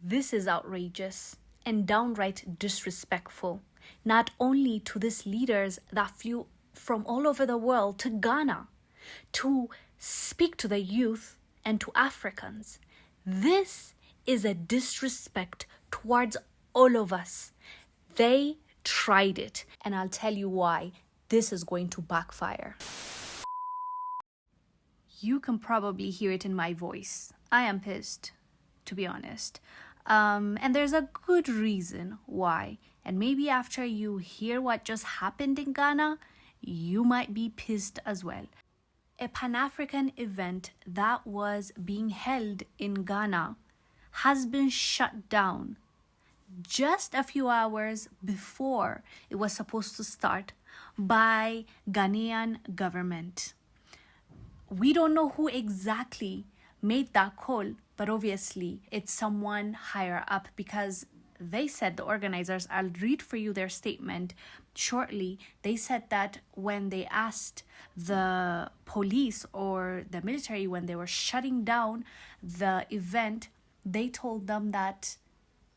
This is outrageous and downright disrespectful, not only to these leaders that flew from all over the world to Ghana to speak to the youth and to Africans. This is a disrespect towards all of us. They tried it, and I'll tell you why this is going to backfire. You can probably hear it in my voice. I am pissed, to be honest. And there's a good reason why. And maybe after you hear what just happened in Ghana, you might be pissed as well. A Pan-African event that was being held in Ghana has been shut down just a few hours before it was supposed to start by Ghanaian government. We don't know who exactly made that call, but obviously it's someone higher up, because they said, the organizers, I'll read for you their statement shortly. They said that when they asked the police or the military when they were shutting down the event, they told them that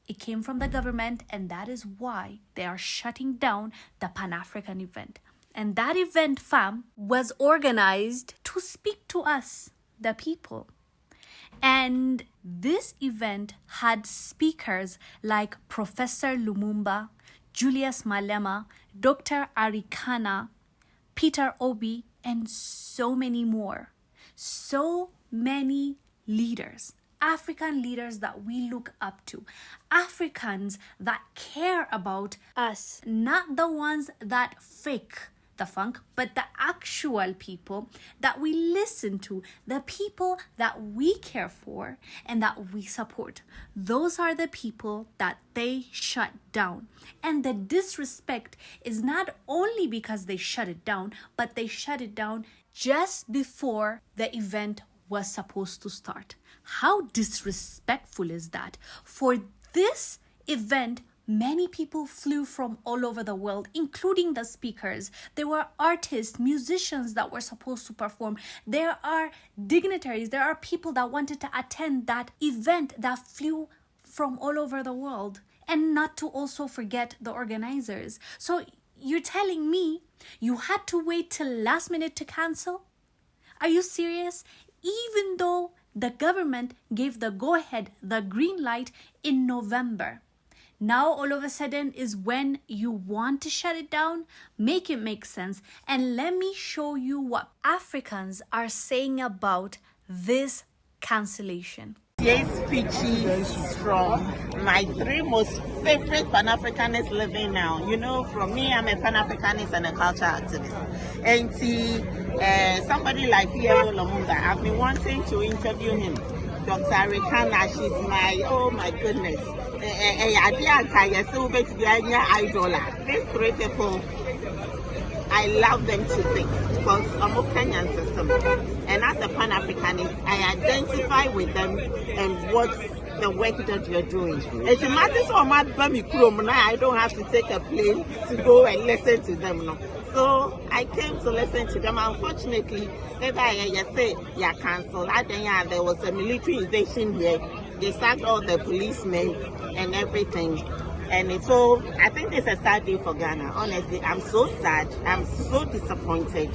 it came from the government, and that is why they are shutting down the Pan-African event. And that event, fam, was organized to speak to us, the people. And this event had speakers like Professor Lumumba, Julius Malema, Dr. Arikana, Peter Obi, and so many more. So many leaders, African leaders that we look up to, Africans that care about us, not the ones that fake the funk, but the actual people that we listen to, the people that we care for and that we support. Those are the people that they shut down. And the disrespect is not only because they shut it down, but they shut it down just before the event was supposed to start. How disrespectful is that? For this event, many people flew from all over the world, including the speakers. There were artists, musicians that were supposed to perform. There are dignitaries, there are people that wanted to attend that event that flew from all over the world. And not to also forget the organizers. So you're telling me you had to wait till last minute to cancel? Are you serious? Even though the government gave the go-ahead, the green light in November. Now, all of a sudden is when you want to shut it down? Make it make sense. And let me show you what Africans are saying about this cancellation. Yes, speeches from my three most favorite Pan-Africanists living now. You know, from me, I'm a Pan-Africanist and a culture activist. And somebody like PLO Lumumba, I've been wanting to interview him. Dr. Arikana, she's oh my goodness. These three people, I love them to things because I'm a Kenyan system. And as a Pan-Africanist, I identify with them and what the work that you're doing. It matters so much about me, I don't have to take a plane to go and listen to them. No. So I came to listen to them. Unfortunately, they say, yeah, cancelled. There was a military invasion here. They sacked all the policemen and everything. And so I think it's a sad day for Ghana. Honestly, I'm so sad. I'm so disappointed.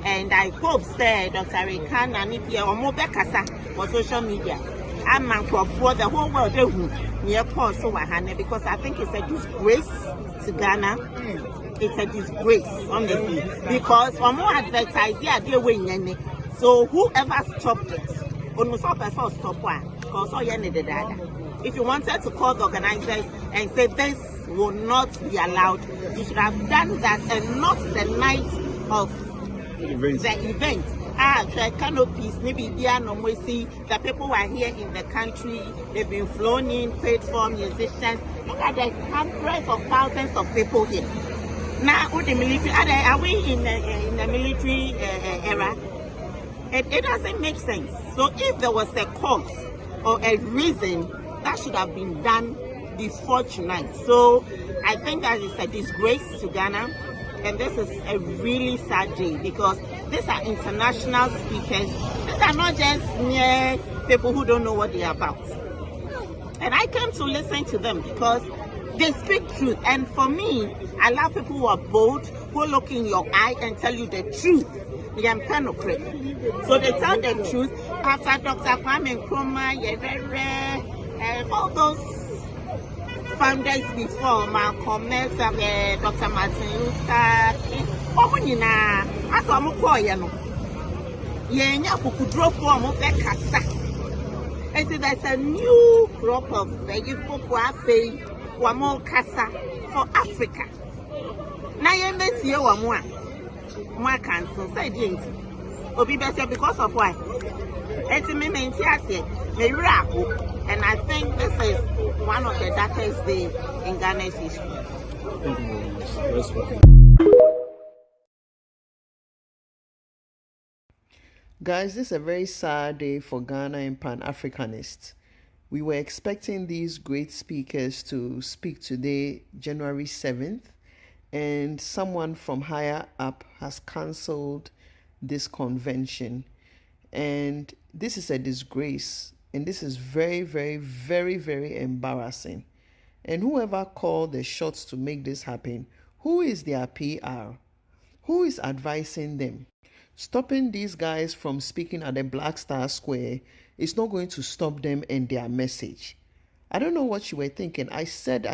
And I hope, say, Dr. Arikana, Nipia, or Mobekasa for social media. I'm for the whole world because I think it's a disgrace to Ghana. It's a disgrace, honestly. Because for more advertising, they're winning. So whoever stopped it, almost all person stop one. Because all you needed that. If you wanted to call the organizers and say this will not be allowed, you should have done that and not the night of the event. Canopies, maybe the people who are here in the country, they've been flown in, paid for musicians. Look at the hundreds of thousands of people here. Now, with the military, are we in the military era? It doesn't make sense. So if there was a cause or a reason, that should have been done before tonight. So I think that is a disgrace to Ghana, and this is a really sad day because these are international speakers. These are not just mere people who don't know what they are about. And I came to listen to them because they speak truth. And for me, I love people who are bold, who look in your eye and tell you the truth. So they tell the truth. After Dr. Kwame Nkrumah, and all those founders before, Malcolm X, Dr. Martin Luther King, that's what I'm calling. And so there's a new crop of people who are saying, Wamo Kasa for Africa. Now you met here more cancel, say the Obi better because of why? It's me and I think this is one of the darkest days in Ghana's history. Thank you very much. Guys, this is a very sad day for Ghana and Pan-Africanists. We were expecting these great speakers to speak today, January 7th, and someone from higher up has cancelled this convention. And this is a disgrace, and this is very, very, very, very embarrassing. And whoever called the shots to make this happen, who is their PR? Who is advising them? Stopping these guys from speaking at the Black Star Square is not going to stop them and their message. I don't know what you were thinking. I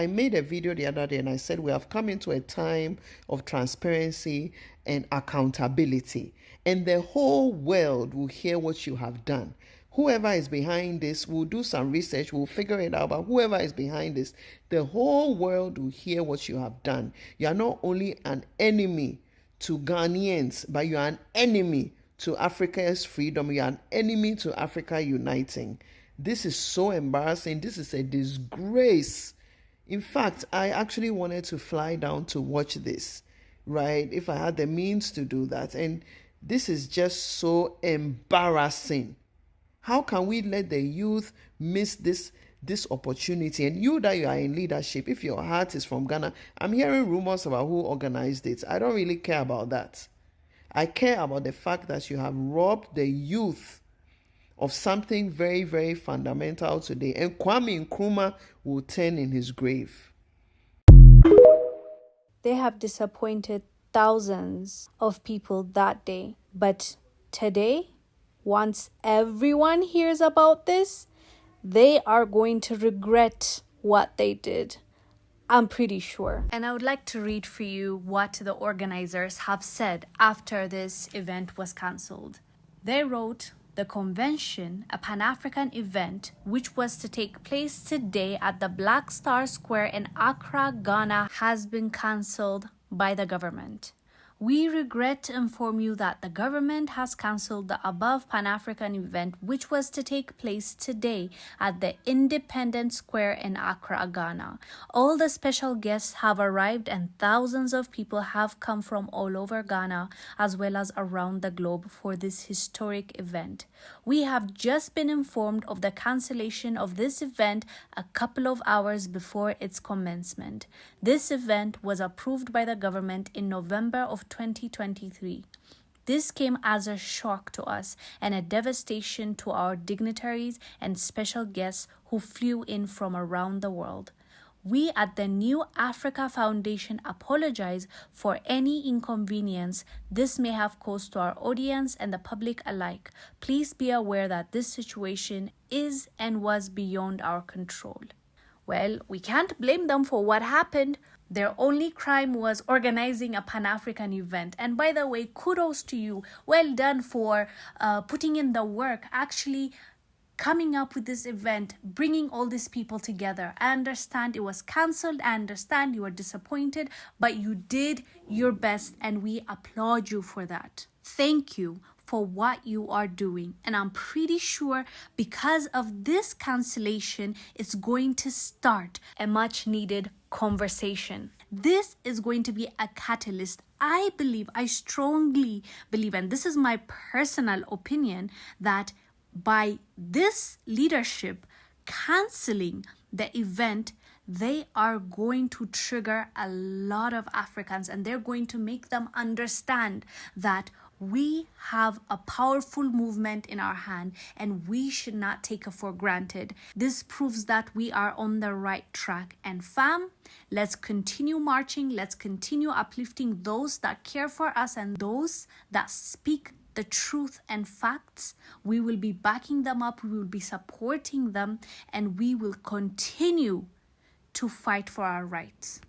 made a video the other day and I said we have come into a time of transparency and accountability. And the whole world will hear what you have done. Whoever is behind this will do some research, will figure it out, but whoever is behind this, the whole world will hear what you have done. You are not only an enemy to Ghanaians, but you are an enemy to Africa's freedom. You are an enemy to Africa uniting. This is so embarrassing. This is a disgrace. In fact, I actually wanted to fly down to watch this, right? If I had the means to do that. And this is just so embarrassing. How can we let the youth miss this opportunity? And you that you are in leadership, if your heart is from Ghana, I'm hearing rumors about who organized it. I don't really care about that. I care about the fact that you have robbed the youth of something very, very fundamental today. And Kwame Nkrumah will turn in his grave. They have disappointed thousands of people that day. But today, once everyone hears about this, they are going to regret what they did. I'm pretty sure. And I would like to read for you what the organizers have said after this event was cancelled. They wrote, "The convention, a Pan-African event which was to take place today at the Black Star Square in Accra, Ghana, has been cancelled by the government. We regret to inform you that the government has cancelled the above Pan-African event which was to take place today at the Independence Square in Accra, Ghana. All the special guests have arrived and thousands of people have come from all over Ghana as well as around the globe for this historic event. We have just been informed of the cancellation of this event a couple of hours before its commencement. This event was approved by the government in November of 2023. This came as a shock to us and a devastation to our dignitaries and special guests who flew in from around the world. We at the New Africa Foundation apologize for any inconvenience this may have caused to our audience and the public alike. Please be aware that this situation is and was beyond our control." Well, we can't blame them for what happened. Their only crime was organizing a Pan-African event. And by the way, kudos to you. Well done for putting in the work, actually coming up with this event, bringing all these people together. I understand it was cancelled. I understand you were disappointed, but you did your best and we applaud you for that. Thank you for what you are doing. And I'm pretty sure because of this cancellation, it's going to start a much needed conversation. This is going to be a catalyst. I strongly believe, and this is my personal opinion, that by this leadership cancelling the event, they are going to trigger a lot of Africans and they're going to make them understand that We have a powerful movement in our hand, and we should not take it for granted. This proves that we are on the right track. And fam, let's continue marching. Let's continue uplifting those that care for us and those that speak the truth and facts. We will be backing them up. We will be supporting them, and we will continue to fight for our rights.